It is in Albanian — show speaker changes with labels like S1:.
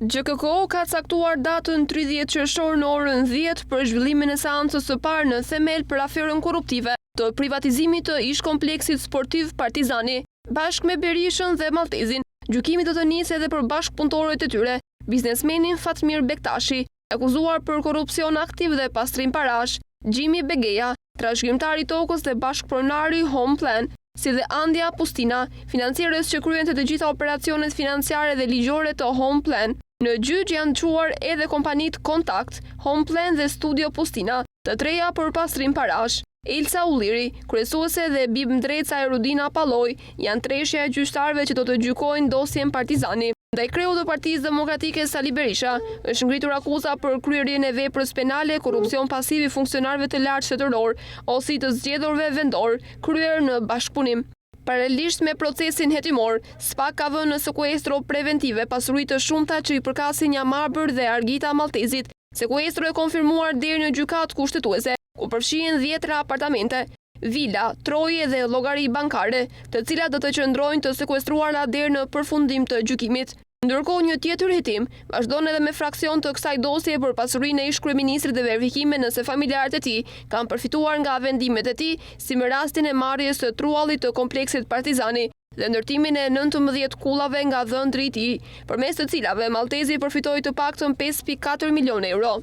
S1: GKK ka caktuar datën 30 qershor në orën 10 për zhvillimin e seancës së parë në themel për aferën korruptive të privatizimit të ish-kompleksit sportiv Partizani. Bashkë me Berishën dhe Maltezin, gjykimi do të nisë edhe për bashkëpunëtorët e tyre, biznesmenin Fatmir Bektashi, akuzuar për korrupsion aktiv dhe pastrim parash, Gjimi Begeja, trashëgimtari i tokës dhe bashkëpronari Home Plan, si dhe Andja Pustina, financierës që kryen të gjitha operacionet financiare dhe ligjore të Home Plan. Në gjyq janë çuar edhe kompanit Kontakt, Home Plan dhe Studio Pustina, të treja për pastrim parash. Elsa Ulliri, kryesuese dhe bimdreca Erudina Palloj, janë treshja e gjyqtarëve që do të gjykojnë dosjen Partizani. Ndaj kreut të Partisë Demokratike Sali Berisha, është ngritur akuza për kryerjen e veprës penale, korrupsion pasiv i funksionarëve të lartë shtetëror ose i të zgjedhurve vendor, kryer në bashkëpunim. Paralelisht me procesin hetimor, SPAK ka vënë në sekuestro preventive pasuri të shumta që i përkasin Jamarbër dhe Argita Maltezit. Sekuestro e konfirmuar deri në gjykatë kushtetuese, ku përfshihen 10 apartamente, vila, troje dhe llogari bankare, të cilat do të qëndrojnë të sekuestruara deri në përfundim të gjykimit. Ndërkohë, një tjetër hetim vazhdon edhe me fraksion të kësaj dosje për pasurinë e ish-kryeministrit dhe verifikime nëse familjarët e tij kanë përfituar nga vendimet e tij, si me rastin e marrjes së truallit të kompleksit Partizani dhe ndërtimin e 19 kullave nga dhëndri i tij, përmes të cilave Maltezi përfitoi të paktën 5.4 milionë euro.